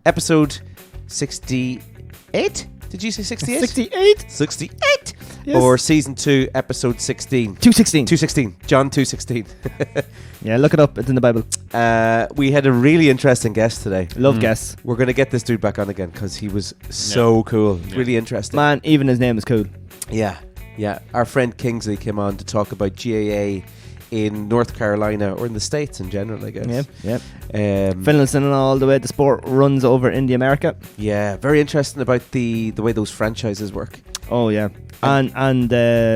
episode 68. Did you say 68? 68. 68. Yes. Or season 2, episode 16. 216. 216. John 216. Yeah, look it up. It's in the Bible. We had a really interesting guest today. Love guests. We're going to get this dude back on again because he was so cool. Yeah. Really interesting. Man, even his name is cool. Yeah. Our friend Kingsley came on to talk about GAA in North Carolina or in the States in general, I guess. Yeah. Finlayson and all the way the sport runs over in the America. Yeah, very interesting about the way those franchises work. Oh yeah, and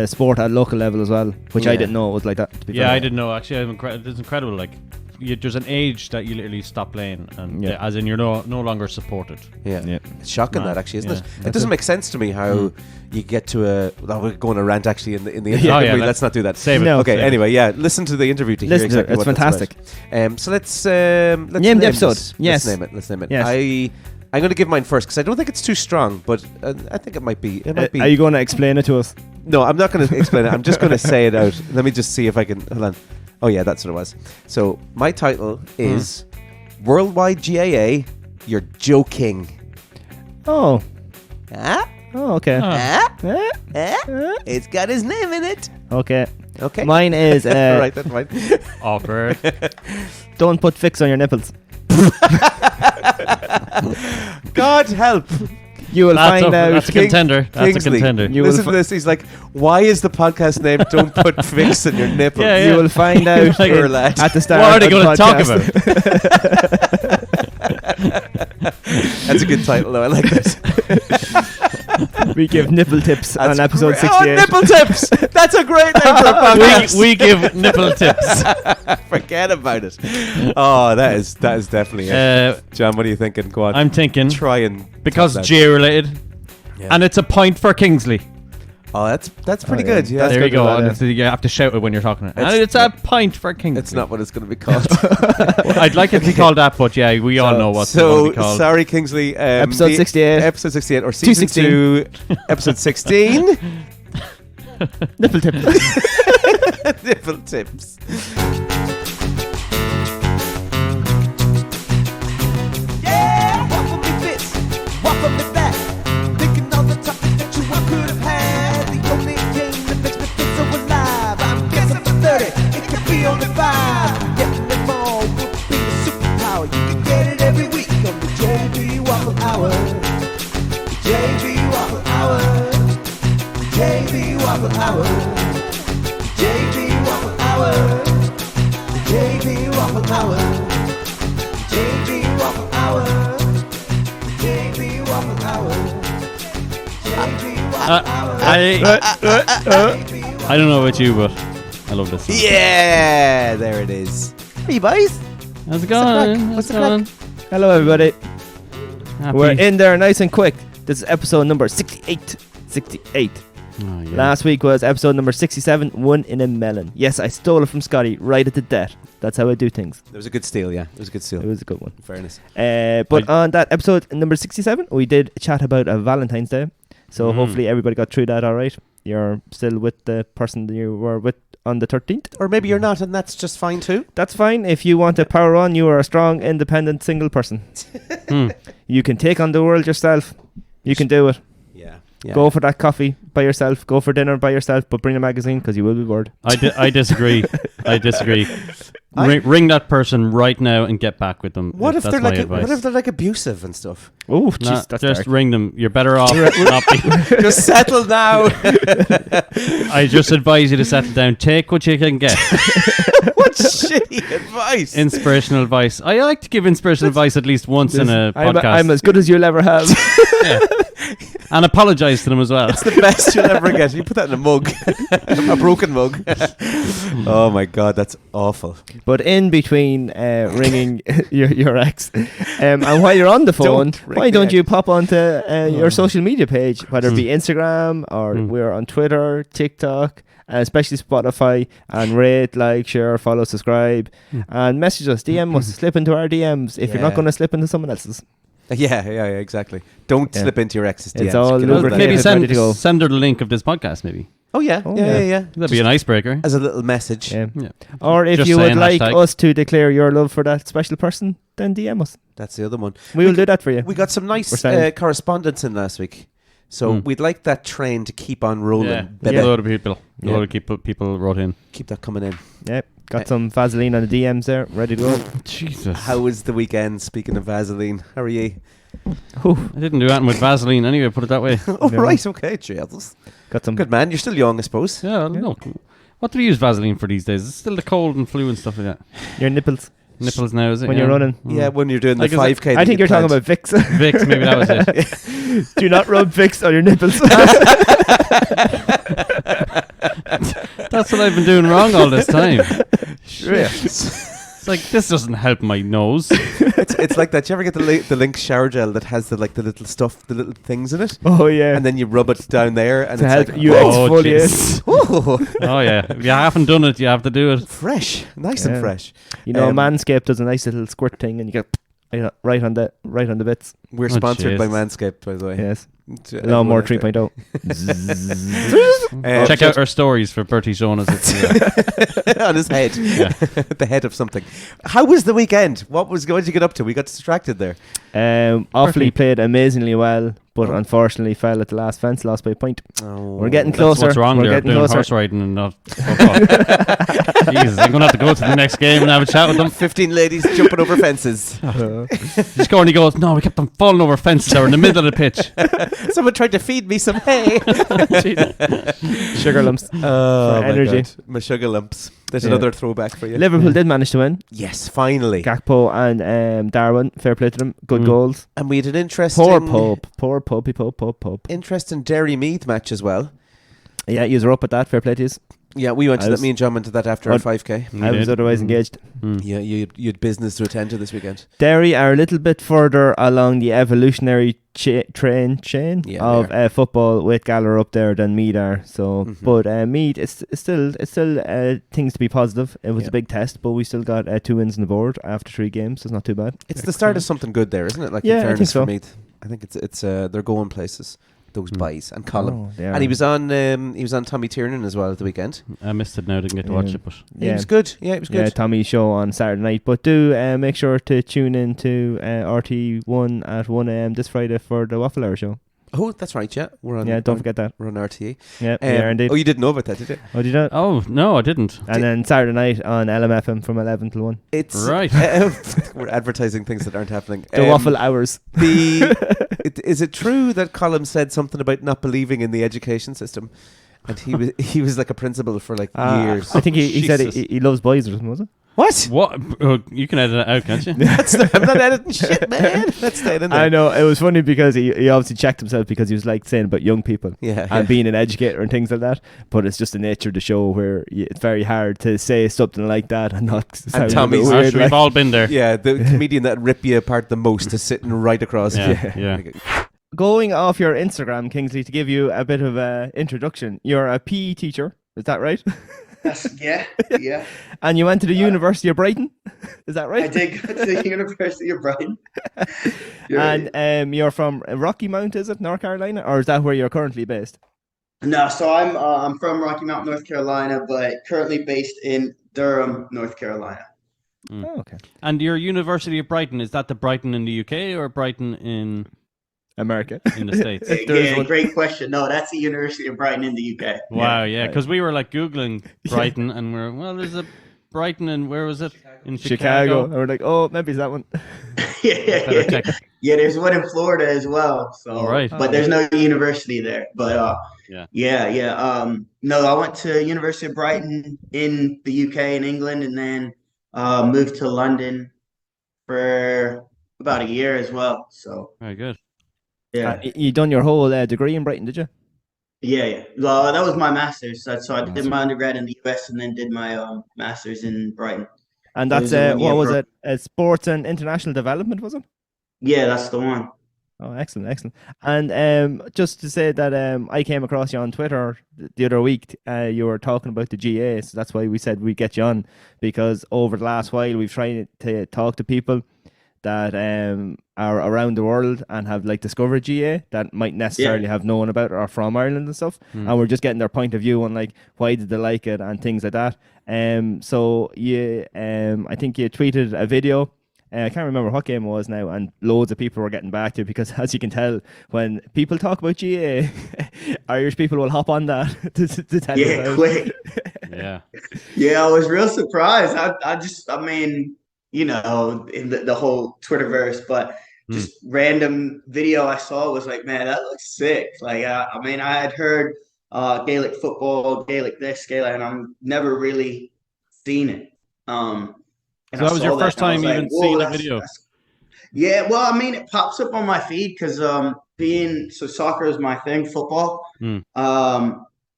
sport at local level as well, which I didn't know it was like that. To be fair. I didn't know actually. It's incredible. Like, there's an age that you literally stop playing, and as in you're no longer supported. Yeah. It's shocking that actually, isn't it? Yeah. It doesn't make sense to me how you get to a. Well, we're going to rant actually in the interview. Let's not do that. Save it. No. Okay. Anyway, listen to the interview to hear exactly it's what fantastic. So let's name the episode. This. Yes. Let's name it. Yes. I'm going to give mine first because I don't think it's too strong, but I think it might be. Are you going to explain it to us? No, I'm not going to explain it. I'm just going to say it out. Let me just see if I can. Hold on. Oh yeah, that's what it was. So my title is Worldwide GAA. You're joking. Oh. Ah? Oh, okay. It's got his name in it. Okay. Mine is right. That's fine. Awkward. Don't put fix on your nipples. God help. You will find out. That's a contender. That's a contender. Listen to this. He's like, why is the podcast name Don't Put Fix on Your Nipples? Yeah. You will find out Like, at the start. What are they going to talk about? That's a good title though. I like that. We give nipple tips on episode 68. Oh, nipple tips! That's a great name for a podcast. we give nipple tips. Forget about it. Oh, that is definitely it. John, what are you thinking? Go on. I'm thinking Try and because J related, and it's a point for Kingsley. Oh, that's pretty good. Yeah, there you go. You have to shout it when you're talking. And it's a point for Kingsley. It's not what it's going to be called. Well, I'd like it to be called that, but we all know what's going to be called. Sorry, Kingsley. Episode 68. Episode 68 or season 2, episode 16. Nipple tips. Nipple tips. Yeah, waffle me this, waffle me that. Thinking all the topics that you could have had. The only game that makes me feel so alive. I'm guessing for 30, it could be only 5. Getting them all would be a superpower. You can get it every week on the JV Waffle Hour. The JV Waffle Hour. The JV Waffle Hour. The JV Waffle Hour. The JV Waffle Hour. The JV Waffle Hour. The JV Waffle Hour. I don't know about you, but I love this song. Yeah, there it is. Hey, boys. How's it going? What's the crack? Hello, everybody. Happy. We're in there nice and quick. This is episode number 68. 68. Oh, yeah. Last week was episode number 67, One in a Melon. Yes, I stole it from Scotty right at the death. That's how I do things. It was a good steal, yeah. It was a good steal. It was a good one. In fairness. But on that episode number 67, we did chat about a Valentine's Day. So hopefully everybody got through that all right. You're still with the person that you were with on the 13th. Or maybe you're not, and that's just fine too. That's fine. If you want to power on, you are a strong, independent, single person. You can take on the world yourself. You can do it. Yeah. Go for that coffee by yourself. Go for dinner by yourself, but bring a magazine because you will be bored. I disagree. I disagree. Ring that person right now and get back with them. What if they're like abusive and stuff? Oh, jeez, that's just dark. ring them. You're better off not being. Just settle now. I just advise you to settle down. Take what you can get. What shitty advice. Inspirational advice. I like to give inspirational advice at least once in a podcast. I'm as good as you'll ever have. Yeah. And apologise to them as well. It's the best you'll ever get. You put that in a mug. A broken mug. Oh my God, that's awful. But in between ringing your ex, and while you're on the phone, why don't you pop onto your social media page, whether it be Instagram or we're on Twitter, TikTok, especially Spotify, and rate, like, share, follow, subscribe, and message us, DM us, slip into our DMs if you're not going to slip into someone else's. Yeah, exactly. Don't slip into your ex's DMs. It's all lubricated. Maybe send her the link of this podcast, maybe. Oh yeah, Oh, yeah. That'd be an icebreaker. As a little message. Yeah. Yeah. Or if Just you would saying like hashtag. us to declare your love for that special person, then DM us. That's the other one. We will do that for you. We got some nice We're sound. correspondence in last week. So we'd like that train to keep on rolling. Yeah, Baby. a load of people. A Yeah. load of people wrote in. Keep that coming in. Yep. Got some Vaseline on the DMs there, ready to go. Jesus. How was the weekend? Speaking of Vaseline, how are you? I didn't do anything with Vaseline anyway, put it that way. Oh, Yeah. right, okay, Jesus. Got some. Good man, you're still young, I suppose. Yeah, no. What do we use Vaseline for these days? It's still the cold and flu and stuff like that. Your nipples Nipples now, is it? when you're running. Yeah, when you're doing the Like, is 5K. I that think you you're talking planned. about Vicks. Vicks, maybe that was it. Do not rub Vicks on your nipples. That's what I've been doing wrong all this time. Shit. It's like, this doesn't help my nose. it's like that. You ever get the Link shower gel that has the little stuff, the little things in it, Oh yeah. and then you rub it down there, and to it's help like you oh, exfoliate. oh, Oh, yeah. If you haven't done it, you have to do it. fresh, nice Yeah. and fresh. You know, Um, Manscaped does a nice little squirt thing, and you get right on the bits. We're Oh, sponsored by Jesus. Manscaped, by the way. Yes. Everyone Lawnmower out there. 3.0. Check out our stories for Bertie showing us it. on his head, Yeah. the head of something. How was the weekend? What did you get up to? We got distracted there. Awfully played amazingly well, but Oh. unfortunately fell at the last fence, lost by a point. Oh, We're getting That's closer. what's wrong We're there, getting doing closer. horse riding and not football. Jesus, I'm going to have to go to the next game and have a chat with them. 15 ladies jumping over fences. Just go and he goes, no, we kept them falling over fences that were in the middle of the pitch. Someone tried to feed me some hay. Sugar lumps. Oh, my energy. God. My sugar lumps. There's Yeah. another throwback for you. Liverpool did manage to win. Yes, finally. Gakpo and Darwin, fair play to them. Good goals. And we had an interesting, Poor Pope. interesting Derry Meath match as well. Yeah, you were up at that. Fair play to you. Yeah, we went to I that. was- Me and John went to that after our 5K. I was otherwise engaged. Yeah, you had business to attend to this weekend. Derry are a little bit further along the evolutionary train Yeah, of they football with Gallagher up there than Mead are. So, Mhm. but Mead, it's still things to be positive. It was Yeah. a big test, but we still got 2 wins on the board after 3 games. So it's not too bad. It's the start of something good there, isn't it? Like, Yeah, I in think fairness so. for Meath. I think it's they're going places. Those boys and Colin. Oh, they And are. he was on Tommy Tiernan as well at the weekend. I missed it now, didn't get to watch it, but He was good. Yeah, he was Yeah, good. Tommy's show on Saturday night. But do make sure to tune in to RT1 at 1 a.m. this Friday for the Waffle Hour show. Oh, that's right. Yeah, we're on. Yeah, don't forget that. We're on RTE. Yeah, we are indeed. Oh, you didn't know about that, did you? Oh, did you not? oh, no, I didn't. And then Saturday night on LMFM from 11 till 1. It's Right. We're advertising things that aren't happening. The Waffle Hours. Is it true that Colin said something about not believing in the education system, and he was like a principal for like years? I think he said Jesus. he loves boys or something, was it? What? What? You can edit it out, can't you? I'm not editing shit, man. That's staying in there. I know, it was funny because he obviously checked himself because he was like saying about young people Yeah. and being an educator and things like that. But it's just the nature of the show where it's very hard to say something like that and not sound a bit Tommy's- weird. We've like- all been there. Yeah, the comedian that rip you apart the most is sitting right across. Yeah. Going off your Instagram, Kingsley, to give you a bit of a introduction, you're a PE teacher, is that right? Yeah. And you went to the University of Brighton, is that right? I did go to the University of Brighton. And you're from Rocky Mount, is it, North Carolina, or is that where you're currently based? No, so I'm from Rocky Mount, North Carolina, but currently based in Durham, North Carolina. Oh, okay. And your University of Brighton, is that the Brighton in the UK or Brighton in America. the States? If there is Yeah, one. great question. No, that's the University of Brighton in the UK. Wow, yeah, right. because we were like Googling Brighton and we're, well, there's a Brighton and where was it? In Chicago. And we're like, oh, maybe it's that one. Better check. Yeah, there's one in Florida as well. So, All right. but there's no university there. But Yeah. no, I went to University of Brighton in the UK in England, and then moved to London for about a year as well. So Very good. yeah, You done your whole degree in Brighton, did you? yeah. Well, that was my master's. So I did Master. my undergrad in the US, and then did my master's in Brighton. And It that's was a what one-year was it? Sports and international development, was it? Yeah, that's the one. Oh, excellent. And just to say that I came across you on Twitter the other week. You were talking about the GA, so that's why we said we'd get you on, because over the last while we've tried to talk to people that are around the world and have like discovered GA that might necessarily have known about it or from Ireland and stuff, and we're just getting their point of view on like why did they like it and things like that. So you, I think you tweeted a video. I can't remember what game it was now, and loads of people were getting back to it because, as you can tell, when people talk about GA, Irish people will hop on that to tell you about quick. Yeah. I was real surprised. I mean, in the whole Twitterverse, but just random video I saw was like, man, that looks sick. Like, I mean, I had heard Gaelic football, Gaelic this, Gaelic, and I've never really seen it. And So that was your first time even seeing a video? Yeah, well, I mean, it pops up on my feed because soccer is my thing, football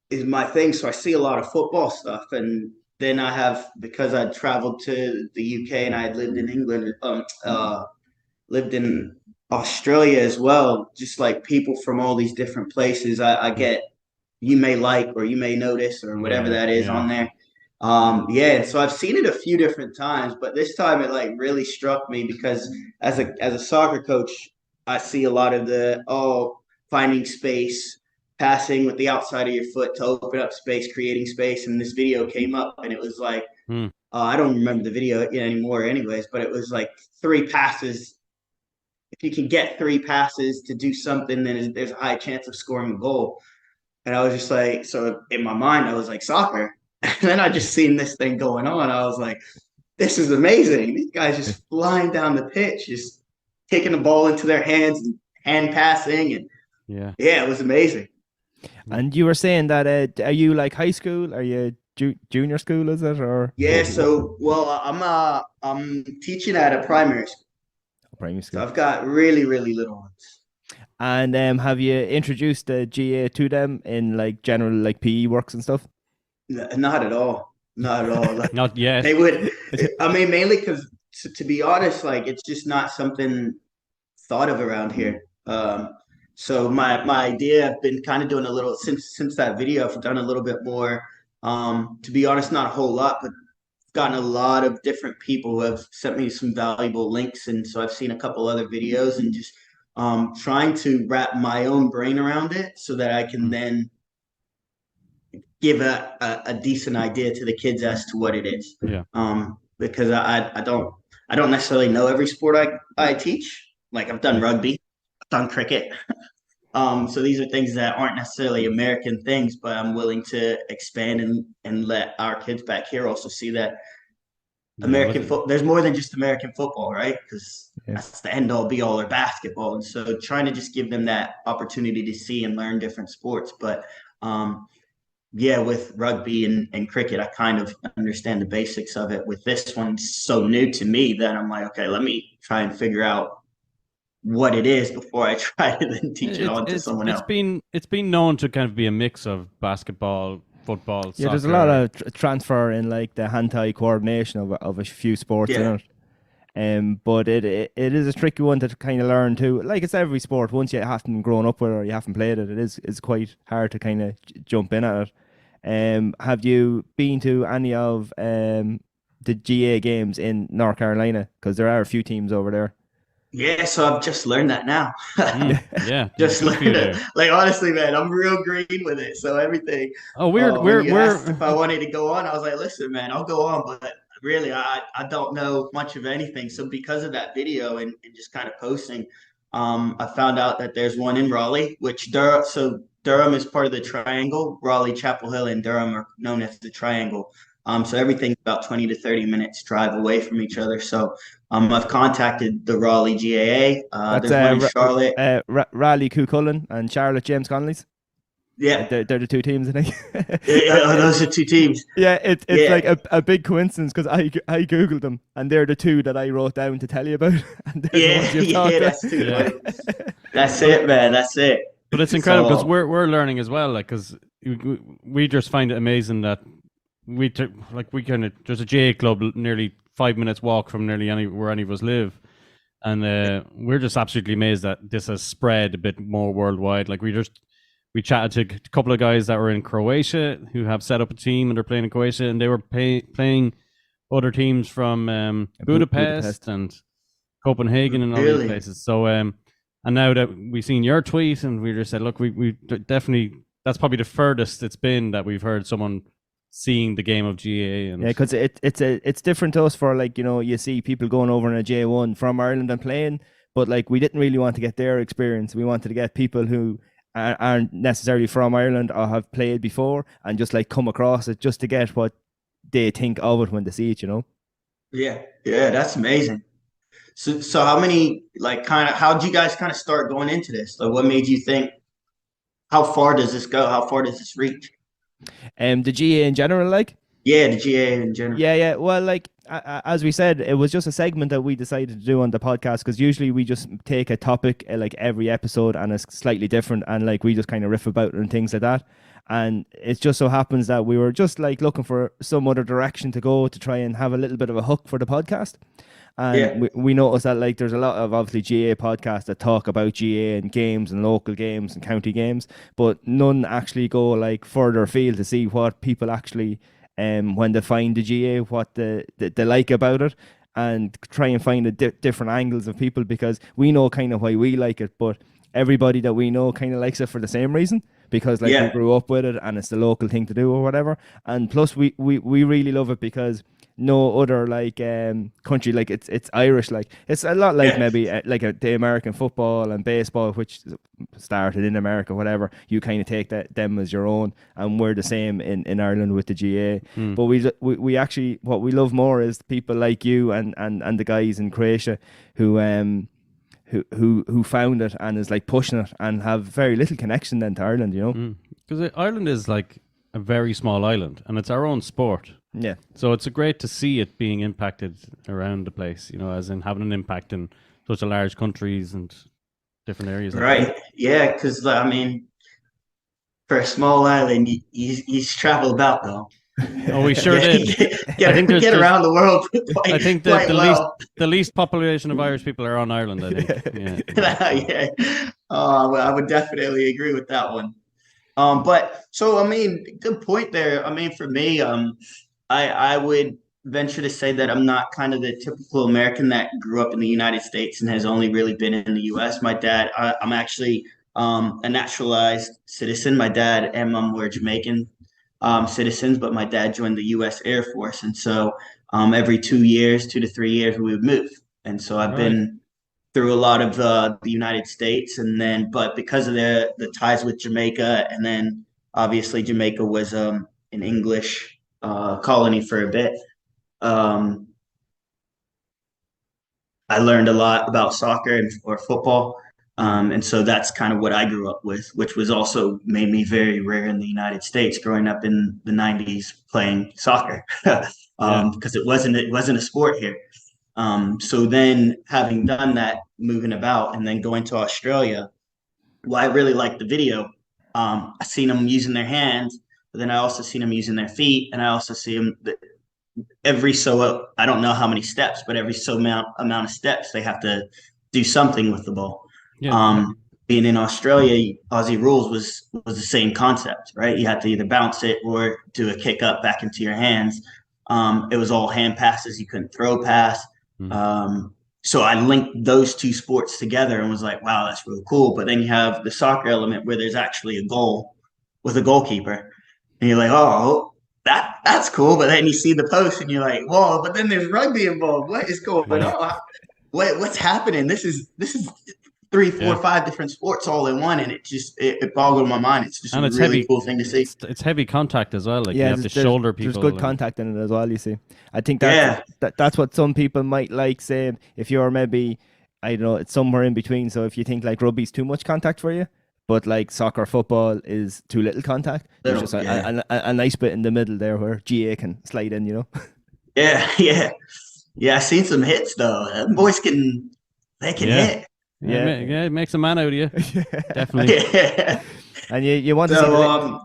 is my thing. So I see a lot of football stuff, and then because I traveled to the UK and I had lived in England, lived in Australia as well. Just like people from all these different places, I get you may like or you may notice or whatever that is on there. So I've seen it a few different times, but this time it like really struck me because as a soccer coach, I see a lot of the finding space, passing with the outside of your foot to open up space, creating space, and this video came up and it was like I don't remember the video anymore anyways, but it was like 3 passes. If you can get 3 passes to do something, then there's a high chance of scoring a goal. And I was just like, so in my mind, I was like, soccer. And then I just seen this thing going on. I was like, this is amazing. These guys just flying down the pitch, just taking the ball into their hands and hand passing. And it was amazing. And you were saying that, are you like high school? Are you junior school, is it? Or I'm teaching at a primary school. Primary school. So I've got really, really little ones. And have you introduced the GA to them in like general like PE works and stuff? Not at all. Not at all. Like, not yet. They would. I mean, mainly because to be honest, like it's just not something thought of around here. So my idea, I've been kind of doing a little since that video. I've done a little bit more. To be honest, not a whole lot, but I've gotten a lot of different people who have sent me some valuable links, and so I've seen a couple other videos and just trying to wrap my own brain around it so that I can then give a decent idea to the kids as to what it is. Yeah. Because I don't necessarily know every sport I teach. Like I've done rugby, I've done cricket. So these are things that aren't necessarily American things, but I'm willing to expand and let our kids back here also see that American football, there's more than just American football, right? Because that's the end all be all or basketball. And so trying to just give them that opportunity to see and learn different sports. But with rugby and cricket, I kind of understand the basics of it. With this one so new to me that I'm like, okay, let me try and figure out what it is before I try to then teach it on to someone else. It's been known to kind of be a mix of basketball, football, soccer. There's a lot of transfer in like the hand-eye coordination of a few sports in it. But it is a tricky one to kind of learn too. Like it's every sport. Once you haven't grown up with it or you haven't played it, it's quite hard to kind of jump in at it. Have you been to any of the GA games in North Carolina? Because there are a few teams over there. Yeah, so I've just learned that now. Just learned it. Like honestly, man, I'm real green with it. So everything. Oh, we're if I wanted to go on, I was like, listen, man, I'll go on, but really, I don't know much of anything. So because of that video and just kind of posting, I found out that there's one in Raleigh, which Durham is part of the triangle. Raleigh, Chapel Hill, and Durham are known as the triangle. So everything's about 20 to 30 minutes drive away from each other. So I've contacted the Raleigh GAA. There's one in Charlotte. Raleigh Cuchulainn and Charlotte James Connolly's. Yeah. They're the two teams, I think. Those are two teams. Yeah, it's like a big coincidence because I Googled them and they're the two that I wrote down to tell you about. And that's two. That's it, man. That's it. But it's incredible because we're learning as well. Like, because we just find it amazing that there's a GA club nearly 5 minutes walk from nearly where any of us live, and we're just absolutely amazed that this has spread a bit more worldwide. Like we chatted to a couple of guys that were in Croatia who have set up a team and they're playing in Croatia, and they were playing other teams from Budapest and a Copenhagen, and all these places. So, and now that we've seen your tweet, and we just said, look, we definitely, that's probably the furthest it's been that we've heard someone seeing the game of GA. And yeah, because it's different to us. For like, you see people going over in a J1 from Ireland and playing, but like we didn't really want to get their experience. We wanted to get people who aren't necessarily from Ireland or have played before, and just like come across it just to get what they think of it when they see it. Yeah, that's amazing. So how many, like, how did you guys kind of start going into this? Like, what made you think, how far does this go? How far does this reach? The GA in general, like. Yeah, the GA in general. Yeah. Well, like as we said, it was just a segment that we decided to do on the podcast, because usually we just take a topic like every episode, and it's slightly different, and like we just kind of riff about it and things like that. And it just so happens that we were just like looking for some other direction to go to try and have a little bit of a hook for the podcast. And we noticed that like there's a lot of obviously GA podcasts that talk about GA and games and local games and county games, but none actually go like further afield to see what people actually when they find the GA, what they like about it, and try and find different angles of people, because we know kind of why we like it, but everybody that we know kind of likes it for the same reason, because like we grew up with it and it's the local thing to do or whatever. And plus we really love it because no other like country, like it's Irish, like it's a lot like maybe the American football and baseball, which started in America, whatever. You kind of take them as your own, and we're the same in Ireland with the GA. But we actually, what we love more is people like you and the guys in Croatia who found it and is like pushing it and have very little connection then to Ireland, because Ireland is like a very small island and it's our own sport. Yeah. So it's great to see it being impacted around the place, as in having an impact in such a large countries and different areas. Right. Yeah, because I mean, for a small island, he's traveled about though. Oh, we sure did. Get around the world. I think the least population of Irish people are on Ireland, I think. Yeah. Well, I would definitely agree with that one. But so, I mean, good point there. I mean, for me, I would venture to say that I'm not kind of the typical American that grew up in the United States and has only really been in the U.S. My dad, I'm actually a naturalized citizen. My dad and mom were Jamaican citizens, but my dad joined the U.S. Air Force, and so every 2 to 3 years we would move. And so I've been through a lot of the United States, and then but because of the ties with Jamaica, and then obviously Jamaica was an English colony for a bit. I learned a lot about soccer or football. And so that's kind of what I grew up with, which was also made me very rare in the United States, growing up in the 90s playing soccer, because it wasn't a sport here. So then having done that, moving about, and then going to Australia, well, I really liked the video. I seen them using their hands, but then I also seen them using their feet, and I also see them I don't know how many steps, but every amount of steps they have to do something with the ball. Being in Australia, Aussie rules was the same concept, right? You had to either bounce it or do a kick up back into your hands. It was all hand passes. You couldn't throw pass. So I linked those two sports together and was like, wow, that's really cool. But then you have the soccer element where there's actually a goal with a goalkeeper. And you're like, oh, that's cool. But then you see the post and you're like, whoa, but then there's rugby involved. What is going on? What's happening? This is 3, 4, 5 different sports all in one, and it boggled my mind. It's just a really cool thing to see. It's heavy contact as well. Like you have to shoulder people. There's good contact in it as well. You see, I think that's what some people might like. Say if you're maybe, I don't know, it's somewhere in between. So if you think like rugby's too much contact for you, but like soccer, football is too little contact, there's just a nice bit in the middle there where GA can slide in. Yeah. I've seen some hits though. Them boys can hit. Yeah, it makes a man out of you. Definitely. Yeah. And you want to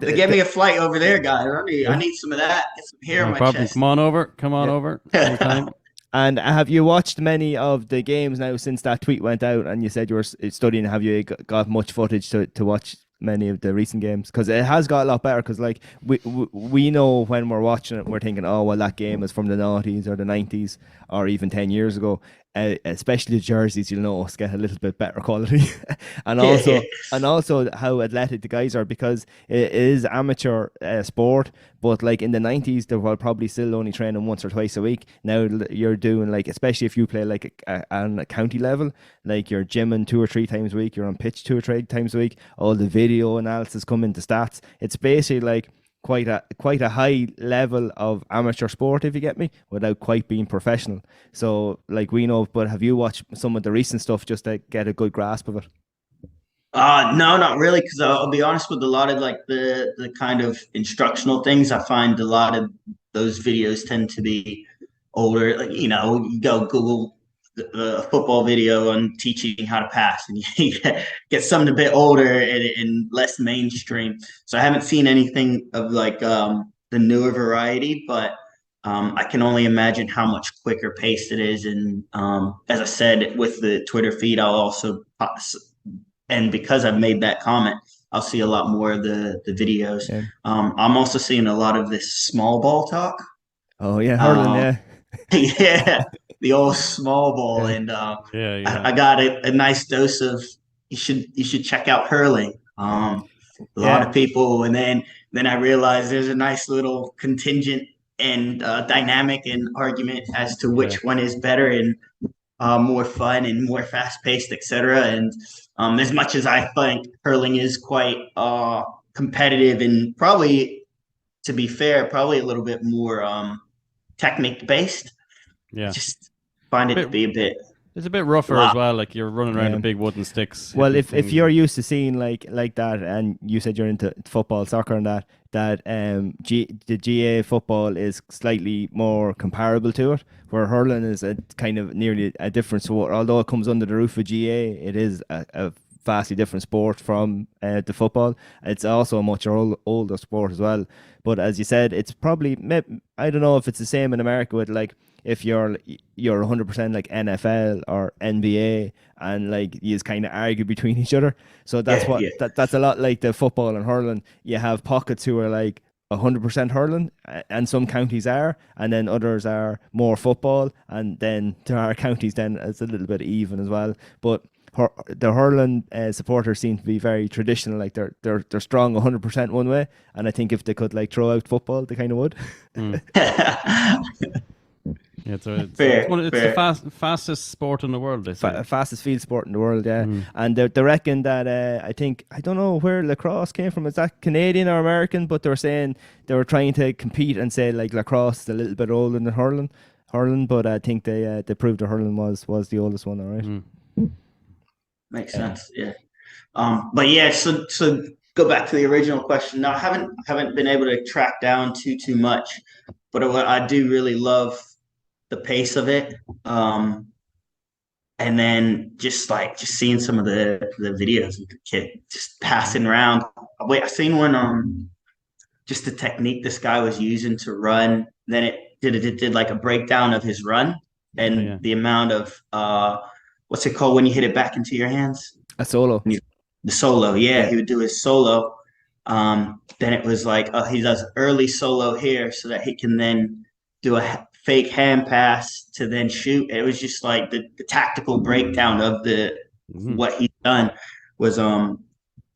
see they gave me a flight over there, guys. I need some of that. Get some hair on my chest. Come on over. Anytime. And have you watched many of the games now since that tweet went out? And you said you were studying. Have you got much footage to watch many of the recent games? Because it has got a lot better. Because like we know when we're watching it, we're thinking, oh well, that game is from the 90s or the 90s or even 10 years ago. especially the jerseys, you'll notice get a little bit better quality, and also how athletic the guys are, because it is amateur sport. But like in the 90s, they were probably still only training once or twice a week. Now you're doing, like, especially if you play like on a county level, like you're gymming 2 or 3 times a week, you're on pitch 2 or 3 times a week. All the video analysis come into stats. It's basically like quite a high level of amateur sport, if you get me, without quite being professional. So like we know, but have you watched some of the recent stuff just to get a good grasp of it? No, not really, because I'll be honest, with a lot of like the kind of instructional things, I find a lot of those videos tend to be older. Like, you go Google the football video on teaching how to pass, and you get something a bit older and less mainstream. So I haven't seen anything of like the newer variety, but I can only imagine how much quicker paced it is. And as I said, with the Twitter feed, I'll also, and because I've made that comment, I'll see a lot more of the videos. Yeah. I'm also seeing a lot of this small ball talk. Oh yeah, hurling, yeah. Yeah, the old small ball, Yeah. and Yeah. I got a nice dose of you should check out hurling. A lot of people, and then I realized there's a nice little contingent and dynamic and argument as to which one is better and more fun and more fast paced, etc. And as much as I think hurling is quite competitive and probably, to be fair, probably a little bit more technique based. Yeah. Just find it to be a bit. It's a bit rougher as well. Like you're running around with big wooden sticks. Well, if you're used to seeing like that, and you said you're into football, soccer, and that the GA football is slightly more comparable to it, where hurling is a kind of nearly a different sport. Although it comes under the roof of GA, it is a vastly different sport from the football. It's also a much older sport as well. But as you said, it's probably, I don't know if it's the same in America with like, if you're 100% like NFL or NBA, and like you just kind of argue between each other. So that's that's a lot like the football and hurling. You have pockets who are like 100% hurling, and some counties are, and then others are more football, and then there are counties then it's a little bit even as well. But the hurling supporters seem to be very traditional. Like they're strong 100% one way, and I think if they could like throw out football, they kind of would. Yeah, it's the fastest sport in the world. They say. Fastest field sport in the world, yeah. And they reckon that I don't know where lacrosse came from. Is that Canadian or American? But they were saying they were trying to compete and say like lacrosse is a little bit older than hurling. But I think they proved the hurling was the oldest one. All right. Makes sense, yeah. But yeah, so go back to the original question. No, I haven't been able to track down too much, but I do really love the pace of it, and then just seeing some of the videos of the kid just passing around. Wait, I seen one just the technique this guy was using to run. Then it did like a breakdown of his run and the amount of what's it called when you hit it back into your hands? A solo. The solo, yeah. He would do his solo. Then it was like he does early solo here so that he can then do a fake hand pass to then shoot. It was just like the tactical breakdown of what he's done was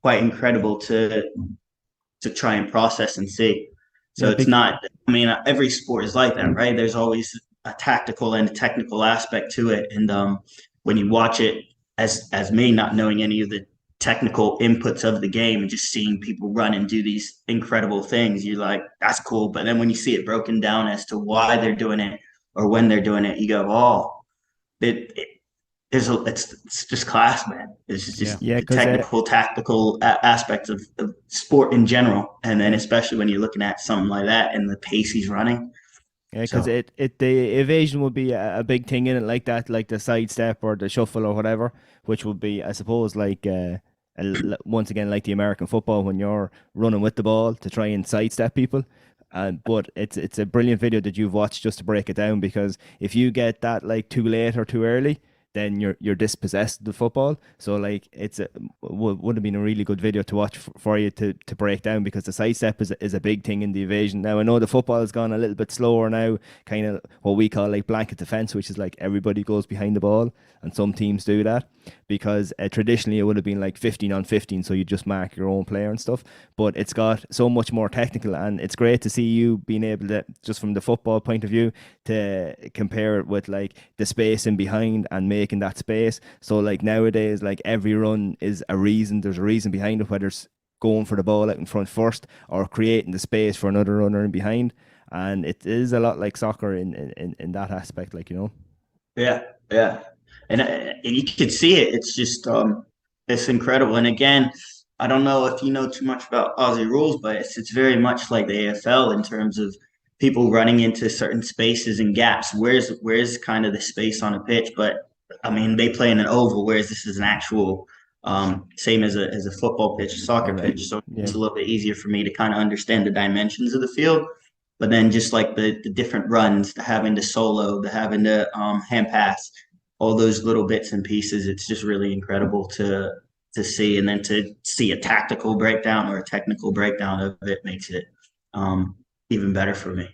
quite incredible to try and process and see. So it's not, I mean, every sport is like that, right? There's always a tactical and a technical aspect to it. And when you watch it as me, not knowing any of the technical inputs of the game and just seeing people run and do these incredible things, you're like, that's cool. But then when you see it broken down as to why they're doing it or when they're doing it, you go, oh, it's just class, man. It's just the technical, tactical aspects of sport in general. And then especially when you're looking at something like that and the pace he's running. Yeah, because the evasion would be a big thing in it, like that, like the sidestep or the shuffle or whatever, which would be, I suppose, like once again, like the American football when you're running with the ball to try and sidestep people. But it's a brilliant video that you've watched just to break it down, because if you get that like too late or too early, then you're dispossessed of the football. So like would have been a really good video to watch for you to break down, because the sidestep is a big thing in the evasion. Now I know the football has gone a little bit slower now, kind of what we call like blanket defense, which is like everybody goes behind the ball, and some teams do that because traditionally it would have been like 15 on 15, so you just mark your own player and stuff. But it's got so much more technical, and it's great to see you being able to, just from the football point of view, to compare it with like the space in behind and making that space. So like nowadays, like every run is a reason. There's a reason behind it, whether it's going for the ball out in front first or creating the space for another runner in behind. And it is a lot like soccer in that aspect, like, you know. Yeah, yeah, and you can see it. It's just it's incredible. And again, I don't know if you know too much about Aussie rules, but it's very much like the AFL in terms of people running into certain spaces and gaps. Where's kind of the space on a pitch? But I mean, they play in an oval, whereas this is an actual same as a football pitch, a soccer Correct. pitch. So Yeah. it's a little bit easier for me to kind of understand the dimensions of the field. But then just like the different runs, the having to solo, the having to hand pass, all those little bits and pieces, it's just really incredible to see. And then to see a tactical breakdown or a technical breakdown of it makes it even better for me.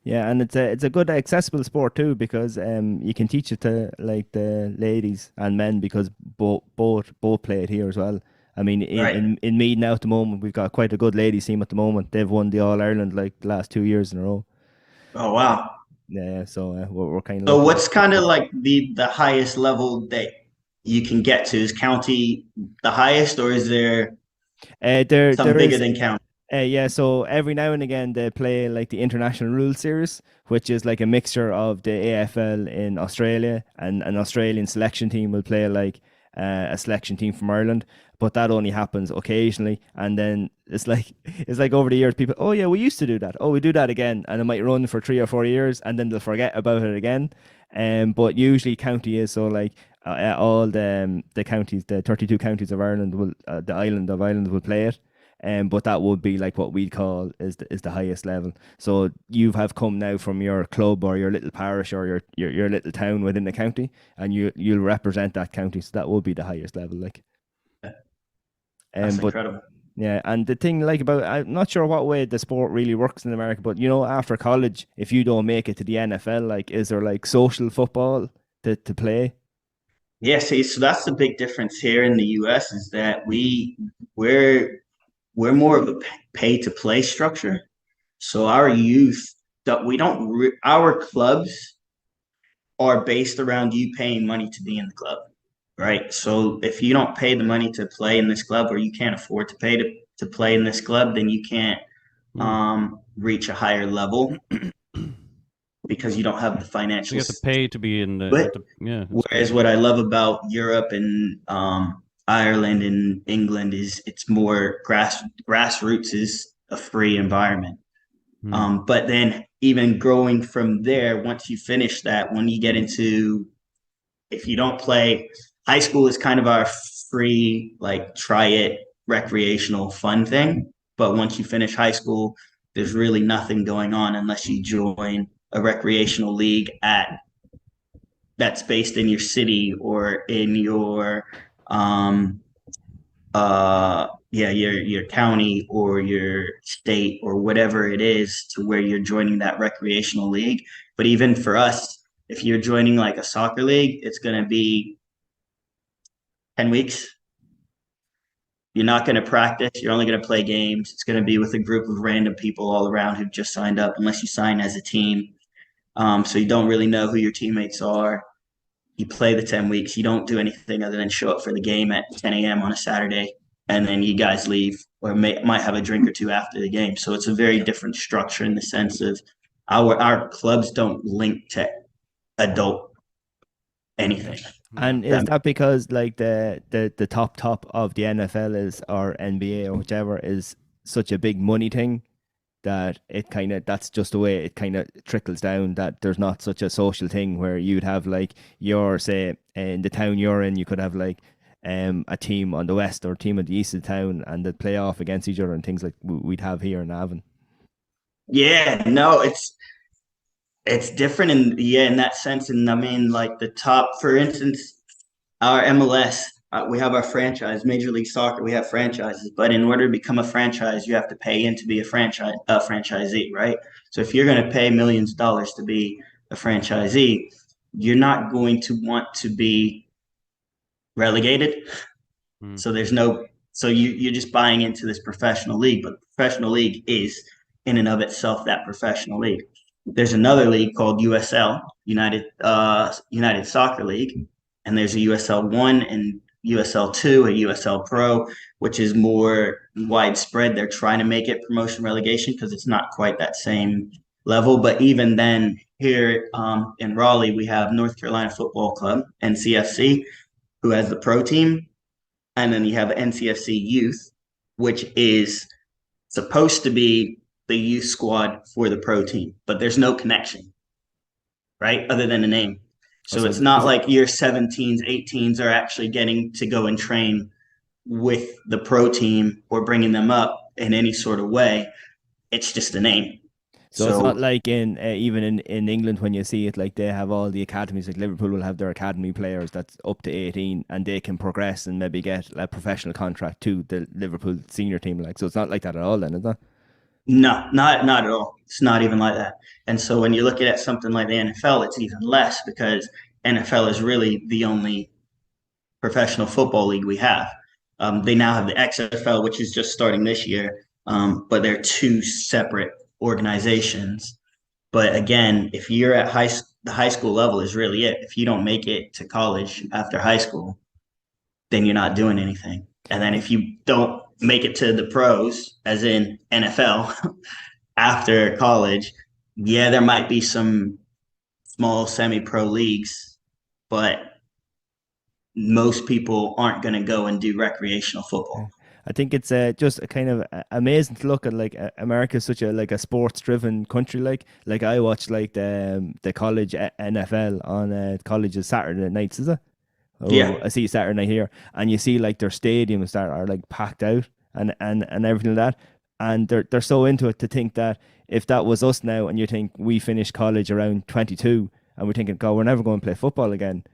Yeah, and it's a good accessible sport too, because you can teach it to like the ladies and men, because both play it here as well. I mean, Right. in Meath now at the moment, we've got quite a good ladies team at the moment. They've won the All Ireland like the last 2 years in a row. Oh wow. Yeah, so we're kind of So lucky. what's kind of like the highest level that you can get to? Is county the highest, or is there There something there bigger is. than county? Yeah, so every now and again they play like the International Rules Series, which is like a mixture of the AFL in Australia, and an Australian selection team will play like a selection team from Ireland. But that only happens occasionally, and then it's like over the years, people, oh yeah, we used to do that. Oh, we do that again, and it might run for 3 or 4 years, and then they'll forget about it again. But usually county is so like all the counties, the 32 counties of Ireland will the island of Ireland will play it. But that would be like what we'd call is the highest level. So you have come now from your club or your little parish or your little town within the county, and you'll represent that county. So that would be the highest level, like. That's But incredible. yeah, and the thing like about, I'm not sure what way the sport really works in America, but you know, after college, if you don't make it to the NFL, like, is there like social football to play? Yeah, see, so that's the big difference here in the US is that we're more of a pay to play structure. So our youth that we don't our clubs are based around you paying money to be in the club, right? So if you don't pay the money to play in this club, or you can't afford to pay to play in this club, then you can't reach a higher level because you don't have the So financial. you have to pay to be in But yeah. whereas what I love about Europe and Ireland and England is it's more grassroots is a free environment. But then even growing from there, once you finish that, when you get into, if you don't play, high school is kind of our free, like try it, recreational, fun thing. But once you finish high school, there's really nothing going on unless you join a recreational league that's based in your city or in your your county or your state or whatever it is, to where you're joining that recreational league. But even for us, if you're joining like a soccer league, it's going to be 10 weeks. You're not going to practice. You're only going to play games. It's going to be with a group of random people all around who've just signed up, unless you sign as a team. So you don't really know who your teammates are. You play the 10 weeks. You don't do anything other than show up for the game at 10 a.m. on a Saturday, and then you guys leave or might have a drink or two after the game. So it's a very different structure in the sense of our clubs don't link to adult anything. And is that because like the top of the NFL is, or NBA or whichever, is such a big money thing, that it kind of, that's just the way it kind of trickles down, that there's not such a social thing where you'd have like your, say in the town you're in, you could have like a team on the west or a team on the east of the town, and they'd play off against each other and things like we'd have here in Avon. Yeah, no, it's different in that sense. And I mean, like the top, for instance, our MLS, we have our franchise, Major League Soccer, we have franchises, but in order to become a franchise, you have to pay in to be a franchisee, right? So if you're going to pay millions of dollars to be a franchisee, you're not going to want to be relegated. So there's no, so you're just buying into this professional league, but the professional league is in and of itself that professional league. There's another league called USL, United Soccer League, and there's a USL 1 and USL 2, a USL Pro, which is more widespread. They're trying to make it promotion relegation because it's not quite that same level. But even then, here in Raleigh, we have North Carolina Football Club, NCFC, who has the pro team. And then you have NCFC Youth, which is supposed to be the youth squad for the pro team, but there's no connection, right? Other than the name. So it's not like your 17s, 18s are actually getting to go and train with the pro team or bringing them up in any sort of way. It's just a name. So it's not like in even in England when you see it, like they have all the academies, like Liverpool will have their academy players that's up to 18 and they can progress and maybe get a professional contract to the Liverpool senior team. Like, so it's not like that at all then, is it? No, not at all. It's not even like that. And so when you look at something like the NFL, it's even less because NFL is really the only professional football league we have. They now have the XFL, which is just starting this year, but they're two separate organizations. But again, if you're at the high school level is really it. If you don't make it to college after high school, then you're not doing anything. And then if you don't make it to the pros, as in NFL, after college, yeah, there might be some small semi-pro leagues, but most people aren't going to go and do recreational football. I think it's just a kind of amazing to look at. Like America is such a like a sports driven country. Like I watch like the college NFL on colleges Saturday nights, is it? Oh, Yeah, I see Saturday night here, and you see like their stadiums that are like packed out and everything like that, and they're so into it to think that if that was us now, and you think we finished college around 22, and we're thinking, God, we're never going to play football again.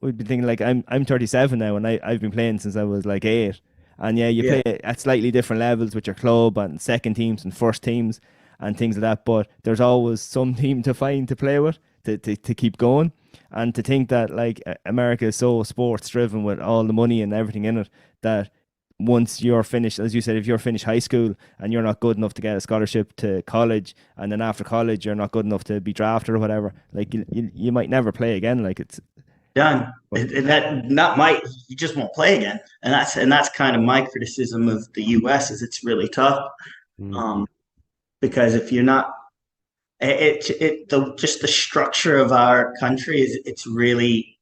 We'd be thinking like I'm 37 now, and I've been playing since I was like 8. And yeah, you play at slightly different levels with your club and second teams and first teams and things like that. But there's always some team to find to play with to keep going. And to think that like America is so sports driven with all the money and everything in it, that once you're finished, as you said, if you're finished high school and you're not good enough to get a scholarship to college, and then after college you're not good enough to be drafted or whatever, like you might never play again. Like it's done. You just won't play again. And that's kind of my criticism of the US is it's really tough. Because if you're not just the structure of our country is it's really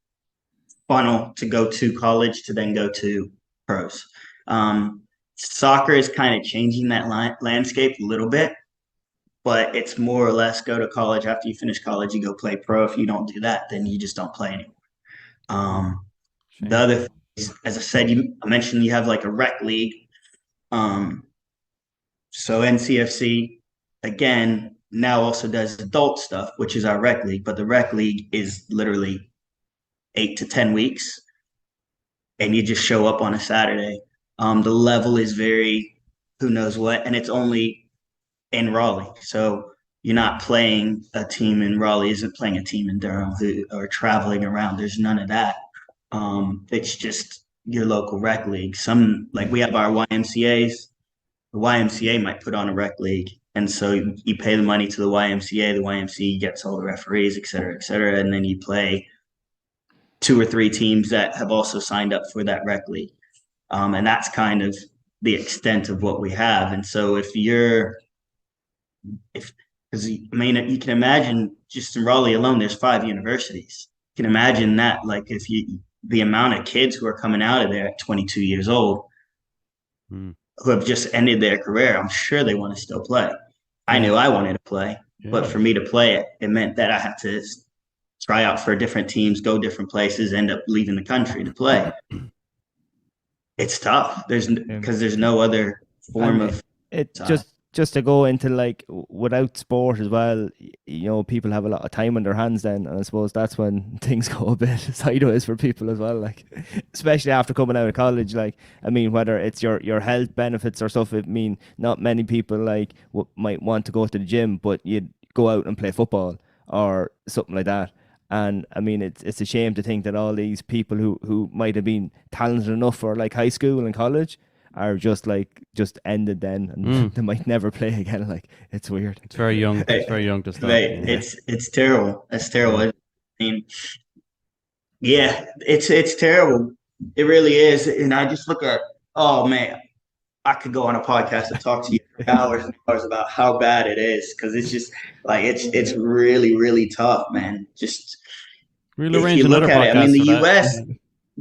funnel to go to college to then go to pros. Soccer is kind of changing that landscape a little bit, but it's more or less go to college. After you finish college, you go play pro. If you don't do that, then you just don't play anymore. The other thing is, as I said, I mentioned you have like a rec league. So NCFC, again, now also does adult stuff, which is our rec league, but the rec league is literally 8 to 10 weeks, and you just show up on a Saturday. The level is very who knows what, and it's only in Raleigh. So you're not playing a team in Raleigh, isn't playing a team in Durham who are traveling around. There's none of that. It's just your local rec league. Some like we have our YMCAs. The YMCA might put on a rec league. And so you pay the money to the YMCA. The YMCA gets all the referees, et cetera, and then you play 2 or 3 teams that have also signed up for that rec league. And that's kind of the extent of what we have. And so because I mean, you can imagine just in Raleigh alone, there's 5 universities. You can imagine that, like the amount of kids who are coming out of there at 22 years old who have just ended their career. I'm sure they want to still play. I knew I wanted to play, but for me to play it meant that I had to try out for different teams, go different places, end up leaving the country to play. It's tough. Because there's no other form of it just to go into like without sport as well, people have a lot of time on their hands then, and I suppose that's when things go a bit sideways for people as well, like especially after coming out of college. Like, I mean, whether it's your health benefits or stuff, I mean, not many people like might want to go to the gym, but you'd go out and play football or something like that. And I mean, it's a shame to think that all these people who might have been talented enough for like high school and college are just ended then, and they might never play again. Like, it's weird. It's very young. It's very young to stop. It's terrible. It's terrible. I mean, yeah, it's terrible. It really is. And I just look at, oh man, I could go on a podcast and talk to you for hours and hours about how bad it is, because it's just like it's really, really tough, man. Just we'll if you look at it, I mean, the U.S.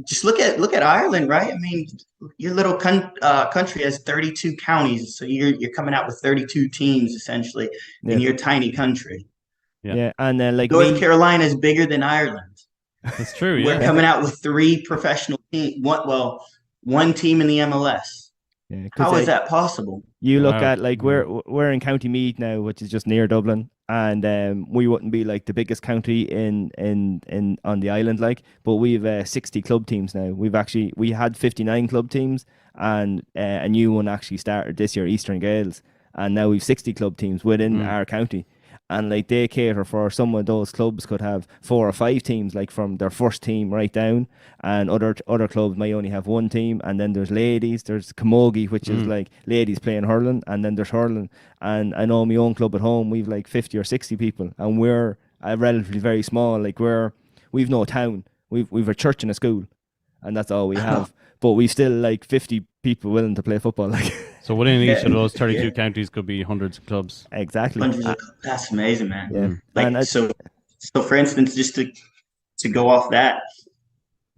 Just look at Ireland, right? I mean, your little country has 32 counties, so you're coming out with 32 teams essentially in your tiny country. Yeah, and then like North Carolina is bigger than Ireland. That's true. Yeah. We're coming out with 3 professional teams. One team in the MLS. Yeah, how is that possible? You look at like we're in County Meath now, which is just near Dublin, and we wouldn't be like the biggest county in on the island, like, but we've 60 club teams now. We had 59 club teams, and a new one actually started this year, Eastern Gales, and now we've 60 club teams within our county. And like, they cater for, some of those clubs could have 4 or 5 teams, like from their first team right down, and other clubs might only have 1 team. And then there's ladies, there's camogie, which is like ladies playing hurling, and then there's hurling. And I know my own club at home, we've like 50 or 60 people, and we're relatively very small. Like, we've no town, we've a church and a school, and that's all we have. But we've still like 50 people willing to play football, like. So within each of those 32 counties could be hundreds of clubs. Exactly. That's amazing, man. Yeah. Like, so for instance, just to go off that,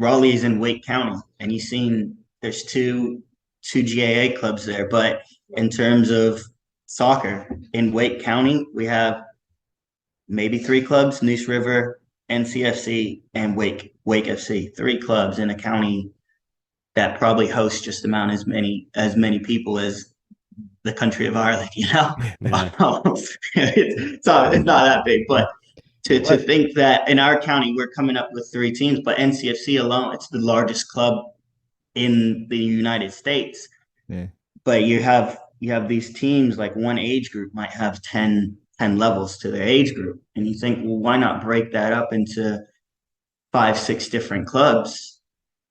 Raleigh is in Wake County, and you've seen there's two GAA clubs there. But in terms of soccer in Wake County, we have maybe 3 clubs: Neuse River, NCFC, and Wake FC. 3 clubs in a county that probably hosts just about as many people as the country of Ireland, Yeah. it's not that big, but to think that in our county we're coming up with 3 teams, but NCFC alone, it's the largest club in the United States. Yeah. But you have these teams, like one age group might have 10 levels to their age group, and you think, well, why not break that up into 5-6 different clubs?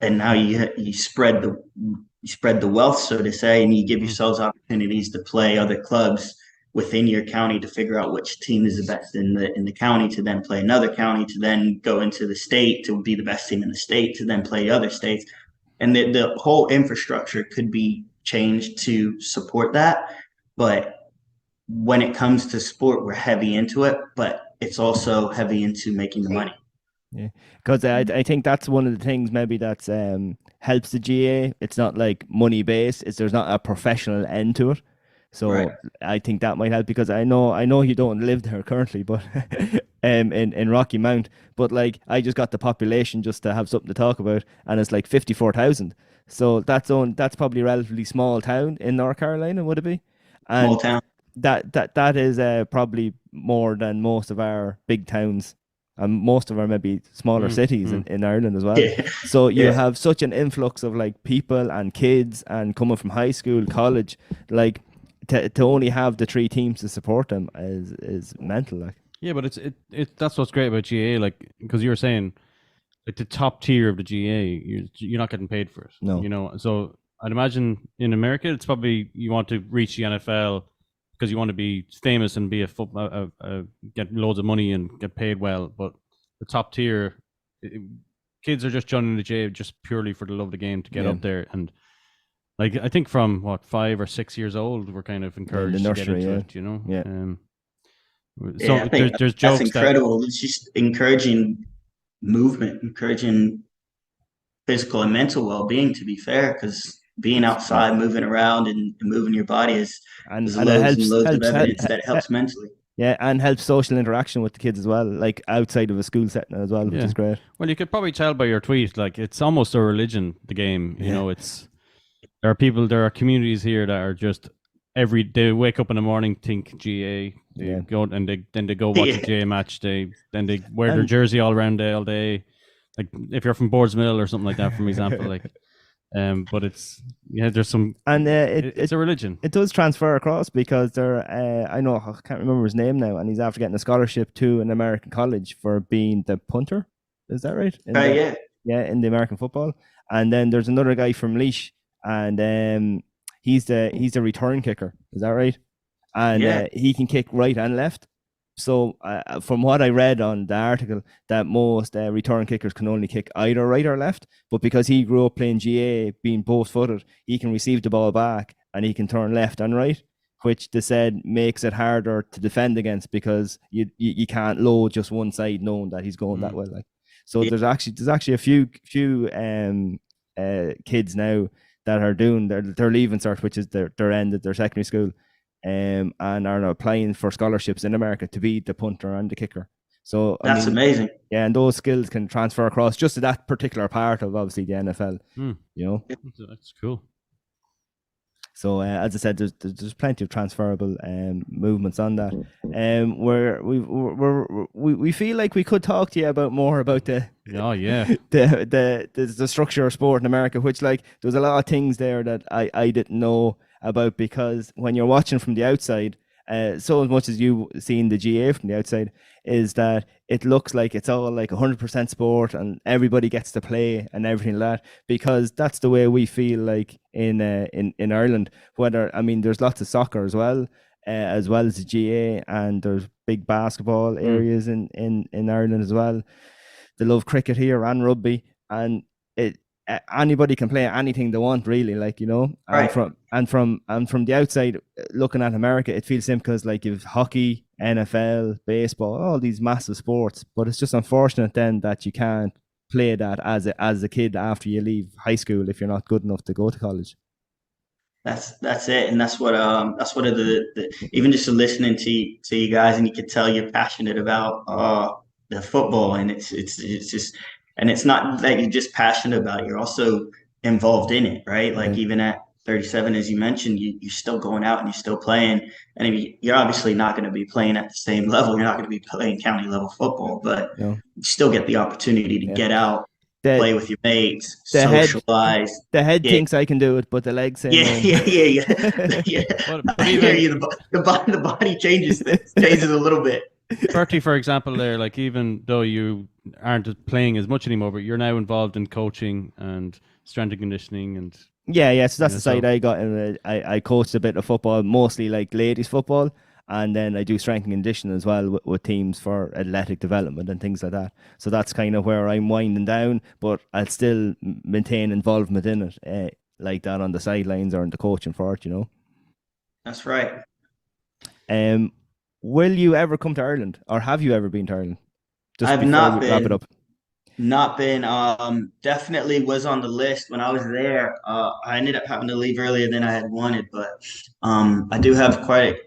And now you spread the wealth, so to say, and you give yourselves opportunities to play other clubs within your county to figure out which team is the best in the county, to then play another county, to then go into the state to be the best team in the state, to then play other states. And the whole infrastructure could be changed to support that. But when it comes to sport, we're heavy into it, but it's also heavy into making the money. Yeah, because I think that's one of the things maybe that's helps the GA. It's not like money based. There's not a professional end to it. So right. I think that might help, because I know you don't live there currently, but in Rocky Mount. But like, I just got the population just to have something to talk about, and it's like 54,000. So that's probably a relatively small town in North Carolina, would it be? And small town. That is probably more than most of our big towns. And most of our maybe smaller cities in Ireland as well. Yeah. So you have such an influx of like people and kids, and coming from high school, college, like to only have the 3 teams to support them is mental. Like, yeah, but it's that's what's great about GAA, like, because you were saying like the top tier of the GAA, you're not getting paid for it. No, you know. So I'd imagine in America, it's probably you want to reach the NFL because you want to be famous and be get loads of money and get paid well. But the top tier, kids are just joining the GAA just purely for the love of the game, to get up there. And like, I think from 5 or 6 years old, we're kind of encouraged to get into it, you know? Yeah. So I think there's jokes that's incredible. It's just encouraging movement, encouraging physical and mental well-being, to be fair, because being outside, moving around and moving your body is loads of evidence that helps mentally. Yeah, and helps social interaction with the kids as well, like outside of a school setting as well, which is great. Well, you could probably tell by your tweet, like, it's almost a religion, the game. You know, there are communities here that are just they wake up in the morning, think GA, Yeah. go and they go watch a GA match. They wear their jersey all around all day. Like if you're from Boardsmill or something like that, for example, like. But it's there's some, and it's a religion. It does transfer across because I know I can't remember his name now, and he's after getting a scholarship to an American college for being the punter. Is that right? Yeah, in the American football. And then there's another guy from Laois, and he's the return kicker. Is that right? And he can kick right and left. So from what I read on the article, that most return kickers can only kick either right or left. But because he grew up playing GA, being both-footed, he can receive the ball back and he can turn left and right, which they said makes it harder to defend against because you can't load just one side knowing that he's going that way. Like, so there's actually a few kids now that are doing their leaving cert, which is their end of their secondary school. And are applying for scholarships in America to be the punter and the kicker. So that's amazing. Yeah, and those skills can transfer across just to that particular part of obviously the NFL. You know, that's cool. So as I said, there's plenty of transferable movements on that. Where we feel like we could talk to you about more about the the structure of sport in America, which like there's a lot of things there that I didn't know about, because when you're watching from the outside, so as much as you seen the GA from the outside, is that it looks like it's all like 100% sport and everybody gets to play and everything like that, because that's the way we feel like in Ireland. Whether, I mean, there's lots of soccer as well as the GA, and there's big basketball areas in Ireland as well. They love cricket here and rugby, and anybody can play anything they want, really, like, you know. Right. And from the outside looking at America, it feels simple because like you've hockey, NFL, baseball, all these massive sports, but it's just unfortunate then that you can't play that as a kid after you leave high school if you're not good enough to go to college. That's it, and that's what the even just listening to you guys, and you can tell you're passionate about the football, and it's just, and it's not that you're just passionate about it, you're also involved in it, right? Like even at 37, as you mentioned, you're still going out and you're still playing, and you're obviously not going to be playing at the same level. You're not going to be playing county level football, but you still get the opportunity to get out. Play with your mates, socialize. The head thinks I can do it, but the legs say no. Yeah. But even, the body changes a little bit. Bertie, for example, there, like even though you aren't playing as much anymore, but you're now involved in coaching and strength and conditioning and. Yeah. So that's the side I got. I coached a bit of football, mostly like ladies football. And then I do strength and conditioning as well with teams for athletic development and things like that. So that's kind of where I'm winding down, but I'll still maintain involvement in it, like that on the sidelines or in the coaching for it, you know. That's right. Will you ever come to Ireland, or have you ever been to Ireland? I've not been. Wrap it up. Not been. Definitely was on the list when I was there. I ended up having to leave earlier than I had wanted, but I do have quite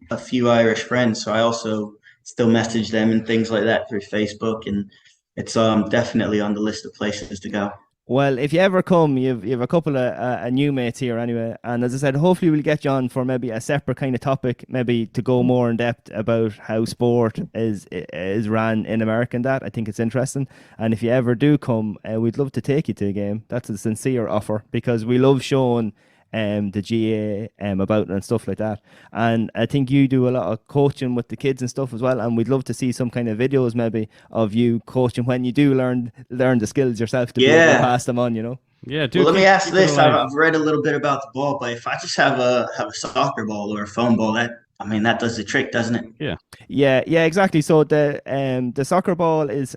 a few Irish friends, so I also still message them and things like that through Facebook, and it's definitely on the list of places to go. Well, if you ever come, you have a couple of new mates here anyway, and as I said, hopefully we'll get you on for maybe a separate kind of topic, maybe to go more in depth about how sport is ran in America, and that I think it's interesting. And if you ever do come, we'd love to take you to a game. That's a sincere offer, because we love showing the GA about it and stuff like that. And I think you do a lot of coaching with the kids and stuff as well, and we'd love to see some kind of videos maybe of you coaching when you do learn the skills yourself to be able to pass them on, you know. Yeah, well, let me ask this. I've read a little bit about the ball, but if I just have a soccer ball or a foam ball, that does the trick, doesn't it? Yeah, exactly. So the soccer ball is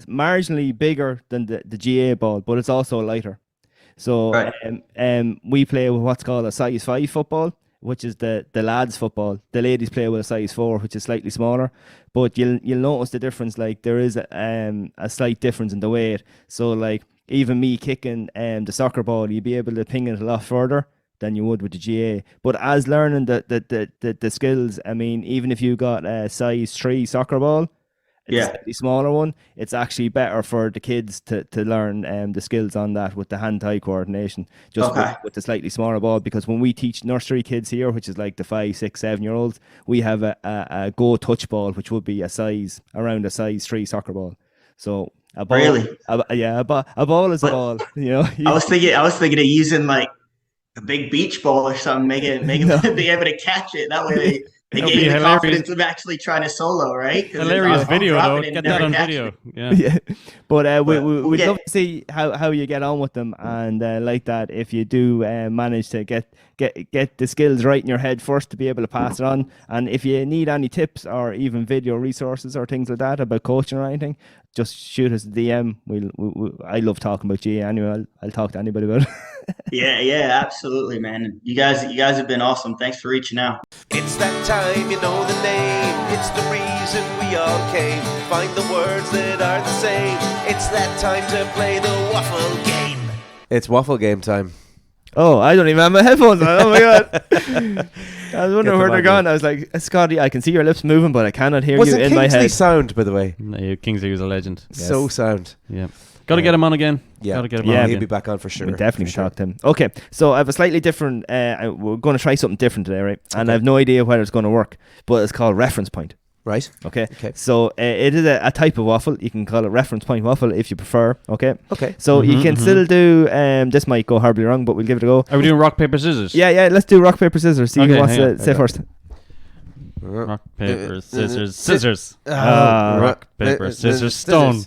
marginally bigger than the GA ball, but it's also lighter. So we play with what's called a size 5 football, which is the lads football. The ladies play with a size 4, which is slightly smaller. But you'll notice the difference. Like there is a slight difference in the weight. So like even me kicking the soccer ball, you'd be able to ping it a lot further than you would with the GA. But as learning the skills, I mean, even if you got a size 3 soccer ball, It's a slightly smaller one. It's actually better for the kids to learn the skills on that with the hand-eye coordination, just with the slightly smaller ball. Because when we teach nursery kids here, which is like the 5, 6, 7-year-olds, we have a Go touch ball, which would be around a size 3 soccer ball. So a ball, really, a ball is a ball. You know, I was thinking of using like a big beach ball or something, make it be able to catch it. That way they gain the confidence of actually trying to solo, right? Hilarious video though. Get that on video. Yeah. But we'd love to see how you get on with them, and like that, if you do manage to get the skills right in your head first to be able to pass it on, and if you need any tips or even video resources or things like that about coaching or anything, just shoot us a DM. I love talking about G anyway. I'll talk to anybody about it. Yeah, absolutely, man. You guys have been awesome. Thanks for reaching out. It's that time, you know the name. It's the reason we all came. Find the words that are the same. It's that time to play the waffle game. It's waffle game time. Oh, I don't even have my headphones on. Oh my god! I was wondering where they're gone. I was like, Scotty, I can see your lips moving, but I cannot hear you in my head. Sound, by the way. No, Kingsley was a legend. Yes. So sound. Yeah. Got to get him on again. Yeah. Got to get him on. He'll be back on for sure. We definitely talk to him. Okay, so I have a slightly different. We're going to try something different today, right? And I have no idea whether it's going to work, but it's called reference point. Right. Okay. So it is a type of waffle. You can call it reference point waffle if you prefer. Okay. So you can still do. This might go horribly wrong, but we'll give it a go. Are we doing rock paper scissors? Yeah. Let's do rock paper scissors. See who wants to say first. Rock paper scissors scissors. Rock paper scissors stone.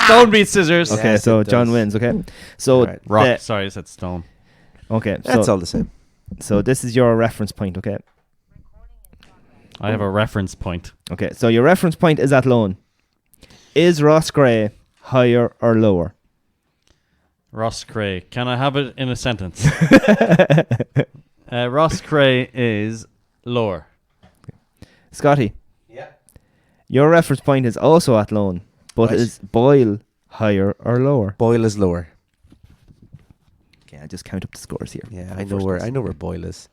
Stone beats scissors. Okay, yes, so John wins. Okay, so rock. Sorry, I said stone. Okay, that's all the same. So this is your reference point. Okay. I have a reference point. Okay, so your reference point is Athlone. Is Ross Gray higher or lower? Ross Gray. Can I have it in a sentence? Ross Gray is lower. Scotty. Yeah. Your reference point is also Athlone, but is Boyle higher or lower? Boyle is lower. Okay, I'll just count up the scores here. Yeah, I know where Boyle is.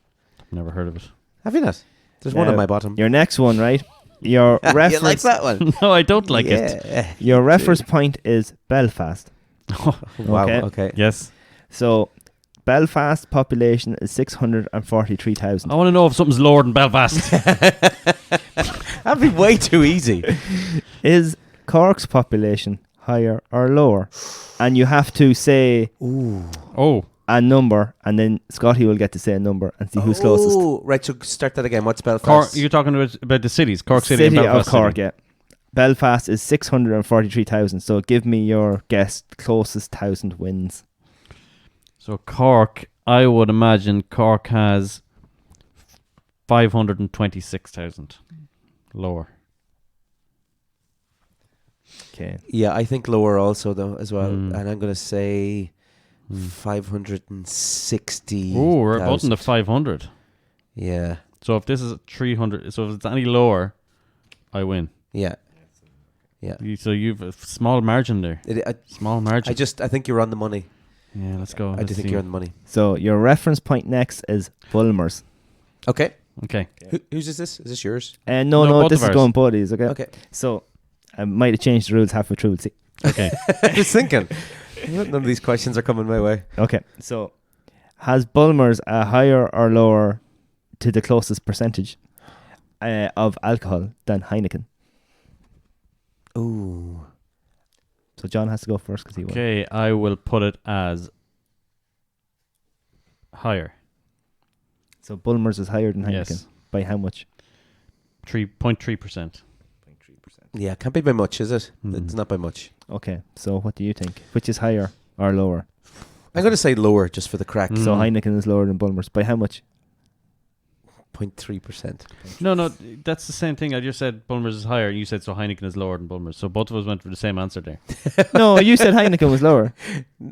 Never heard of it. Have you not? There's one on my bottom. Your next one, right? Your reference. You like that one? No, I don't like it. Your reference point is Belfast. Wow. Okay. Yes. So Belfast population is 643,000. I want to know if something's lower than Belfast. That'd be way too easy. Is Cork's population higher or lower? And you have to say a number, and then Scotty will get to say a number and see who's closest. Oh, right. So start that again. What's Belfast? You're talking about the cities, Cork City and Belfast of Cork, yeah. Belfast is 643,000. So give me your guess. Closest 1,000 wins. So Cork, I would imagine Cork has 526,000. Lower. Okay. Yeah, I think lower also though as well, and I'm going to say 560. Oh, we're about in the 500. Yeah. So if this is 300, so if it's any lower, I win. Yeah. So you've a small margin there. Small margin. I think you're on the money. Yeah, let's go. I do think you're on the money. So your reference point next is Bulmers. Okay. Whose is this? Is this yours? No, this is going buddies. Okay. So I might have changed the rules halfway through. See. Okay. I was thinking. None of these questions are coming my way. Okay. So has Bulmers a higher or lower to the closest percentage of alcohol than Heineken? Ooh. So John has to go first because he won. Okay, I will put it as higher. So Bulmers is higher than Heineken. Yes. By how much? 3.3%. Yeah, can't be by much, is it? It's not by much. Okay, so what do you think? Which is higher or lower? I'm going to say lower just for the crack. So Heineken is lower than Bulmers. By how much? 0.3%. No, that's the same thing. I just said Bulmers is higher. You said so Heineken is lower than Bulmers. So both of us went for the same answer there. No, you said Heineken was lower.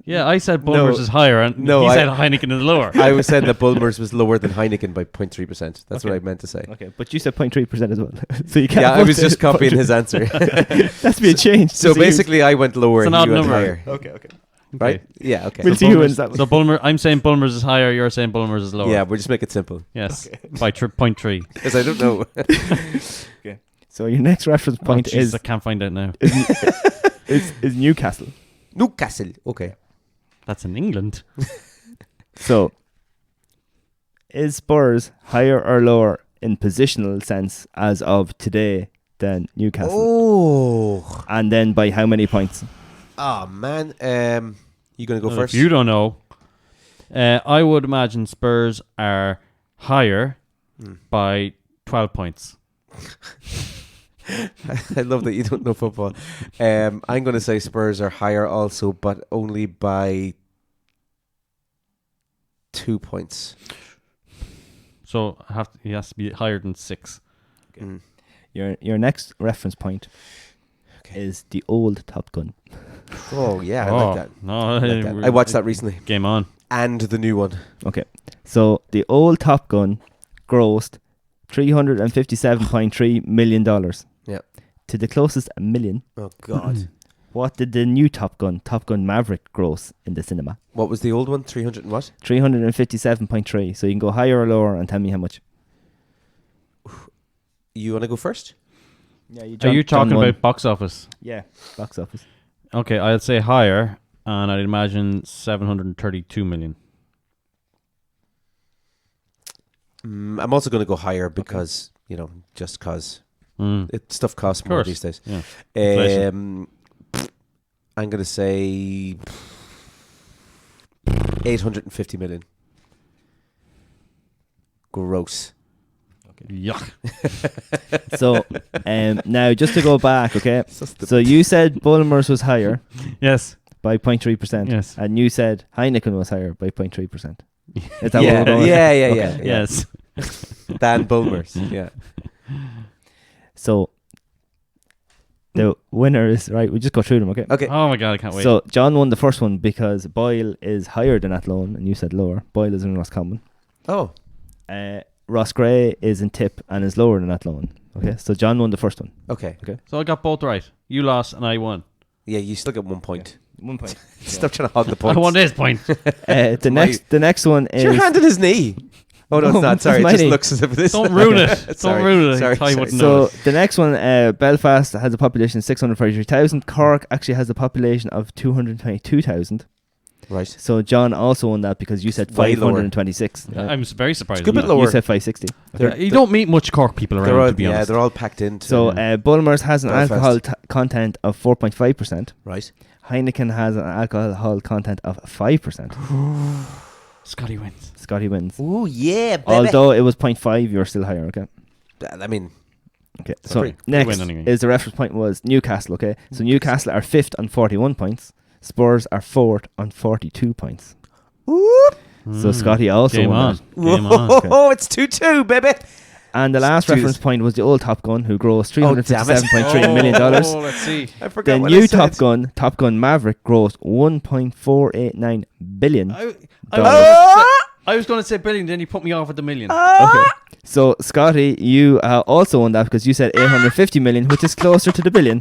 Yeah, I said Bulmers is higher, and he said Heineken is lower. I was saying that Bulmers was lower than Heineken by 0.3%. That's what I meant to say. Okay, but you said 0.3% as well. So you can't. Yeah, I was just copying his answer. That's be a change. So basically, I went lower it's and an you odd went number. higher. Okay. Right? Yeah, okay. We'll see who wins that one. So Bulmers, I'm saying Bulmers is higher, you're saying Bulmers is lower. Yeah, we'll just make it simple. Yes, by 0.3. Because I don't know. Okay. So your next reference point I can't find out now. is Newcastle. Newcastle. Okay. That's in England. So, is Spurs higher or lower in positional sense as of today than Newcastle? Oh. And then by how many points? Oh, man. You going to go Well, first? if you don't know, I would imagine Spurs are higher by 12 points. I love that you don't know football. I'm going to say Spurs are higher also, but only by 2 points. So he has to be higher than 6. Mm. Your next reference point is the old Top Gun. Oh, yeah, I like that. No, I like that. I watched that recently. Game on. And the new one. Okay, so the old Top Gun grossed $357.3 million. Yeah. To the closest million. Oh, God. What did the new Top Gun Maverick, gross in the cinema? What was the old one? 300 and what? 357.3. So you can go higher or lower and tell me how much. You want to go first? Yeah, Are you talking about box office? Yeah, box office. Okay, I'd say higher, and I'd imagine 732 million. I'm also going to go higher because, just because stuff costs more these days. Yeah. I'm going to say 850 million. Gross. Yuck. So, now just to go back, okay? So you said Bulmers was higher Yes. by 0.3%. Yes. And you said Heineken was higher by 0.3%. Is that Yeah, what we're going? yeah. Okay. Yes. Dan Bulmers. Yeah. So the winner is, right, we just go through them, okay? Okay. Oh my God, I can't wait. So John won the first one because Boyle is higher than Athlone and you said lower. Boyle is in Roscommon. Oh. Ross Gray is in Tip and is lower than Athlone. Okay, so John won the first one. Okay. So I got both right. You lost and I won. Yeah, you still get 1 point. 1 point. Stop trying to hog the points. I won this point. The next one is Your hand in his knee. Oh, no, it's not. Sorry, it my just knee. looks as if it is. Don't ruin it. Sorry. Don't ruin it. Sorry, I wouldn't So know. the next one, Belfast has a population of 643,000. Cork actually has a population of 222,000. Right. So John also won that because you said Way lower. 526. I'm very surprised. It's a bit You lower. said 560. You don't meet much Cork people They're around, all, to be honest. they're all packed into. So Bulmers has an Belfast. alcohol content of 4.5%. right. Heineken has an alcohol content of 5%. Scotty wins. Scotty wins. Oh, yeah, baby. Although it was 0.5, you're still higher, okay? I mean, Okay. So So pretty- next win anyway. is the reference point was Newcastle, okay? So Newcastle are 5th on 41 points. Spurs are 4th on 42 points. So Scotty also Game won on. that. Game on. Okay. oh, it's 2-2, baby. And the last Jesus. reference point was the old Top Gun, who grossed damn it. $357.3 million. Oh, let's see. I forgot The what I new said. Top Gun Maverick, grossed $1.489 billion. I was going to say billion, then you put me off at the million. Okay. So Scotty, you also won that because you said 850 million, which is closer to the billion.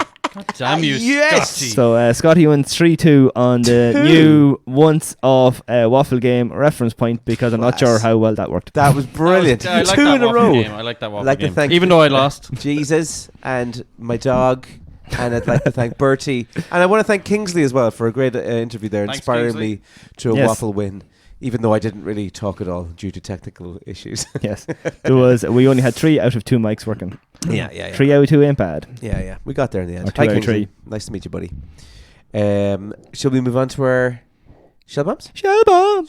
Damn you, yes! Scotty. So Scotty won 3-2 on the new once off waffle game reference point because I'm not Class. sure how well that worked. That was brilliant. I like 2 that in a waffle row. game. I like that waffle like to game. thank- Even though I lost. Jesus and my dog. And I'd like to thank Bertie. And I want to thank Kingsley as well for a great interview there, Thanks, inspiring Kingsley. me to a Yes. waffle win. Even though I didn't really talk at all due to technical issues. Yes, we only had 3 out of 2 mics working. yeah. 3 out of 2 ain't bad. Yeah. We got there in the end. Or 2 out of Kingsley. 3. Nice to meet you, buddy. Shall we move on to our shell bombs? Shell bomb.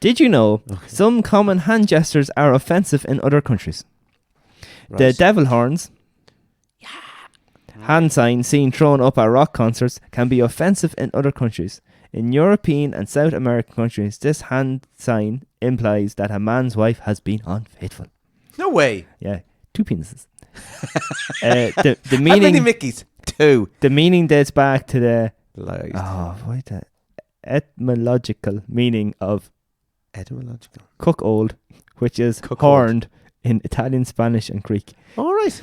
Did you know some common hand gestures are offensive in other countries? The Right. devil horns, hand signs seen thrown up at rock concerts can be offensive in other countries. In European and South American countries, this hand sign implies that a man's wife has been unfaithful. No way. Yeah, 2 penises. The How many meaning Mickeys? 2. the meaning dates back to the Lies. what the etymological meaning of Etymological. cook old, which is Cook horned in Italian, Spanish, and Greek. All right.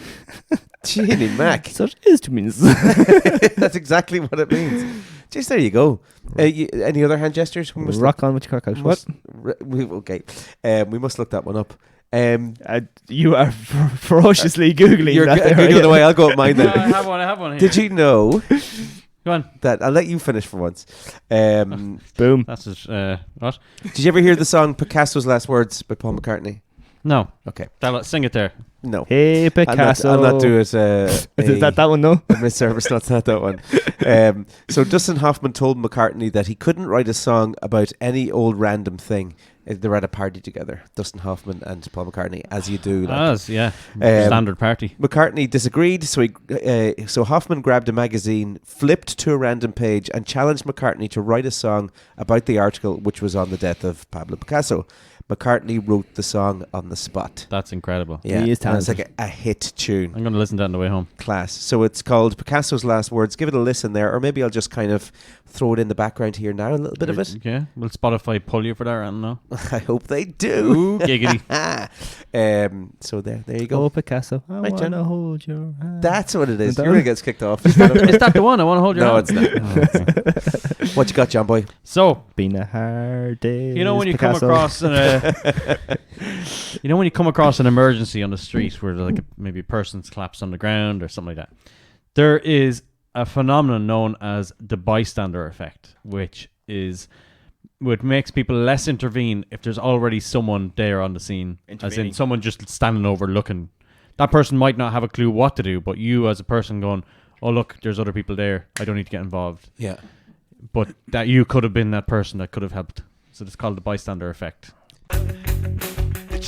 Genie Mac. So it is 2 penises. That's exactly what it means. Just there you go. Any other hand gestures? We must Rock on with your cock out. What? okay. We must look that one up. You are ferociously googling. You're that there, googling yeah. away. I'll go with mine I then. have one here. Did you know Go on. that? I'll let you finish for once. Boom. That's just, what? Did you ever hear the song Picasso's Last Words by Paul McCartney? No. Okay. Sing it there. No. Hey Picasso. I'll not do it. Is that one? No. Miss Service, not that one. So Dustin Hoffman told McCartney that he couldn't write a song about any old random thing. They were at a party together, Dustin Hoffman and Paul McCartney, as you do. Standard party. McCartney disagreed, so Hoffman grabbed a magazine, flipped to a random page, and challenged McCartney to write a song about the article, which was on the death of Pablo Picasso. McCartney wrote the song on the spot. That's incredible. Yeah, He is and it's talented. like a hit tune. I'm going to listen to that on the way home. Class. So it's called Picasso's Last Words. Give it a listen there, or maybe I'll just kind of throw it in the background here now, a little bit of it. Yeah. Will Spotify pull you for that? I don't know. I hope they do. Ooh, giggity. So there you go. Oh, Picasso. I Right, Jen. wanna hold your hand. That's what it is. Is that You're gonna it? get kicked off. Is that the one? I want to hold your No, hand. it's not. Oh, okay. What you got, John Boy? So, Been a hard day. you know when you Picasso. come across when you come across an emergency on the street where like maybe a person's collapsed on the ground or something like that, there is a phenomenon known as the bystander effect, which makes people less intervene if there's already someone there on the scene, as in Intervening. someone just standing over looking. That person might not have a clue what to do, but you as a person going, oh look, there's other people there, I don't need to get involved. Yeah. But that you could have been that person that could have helped. So it's called the bystander effect. The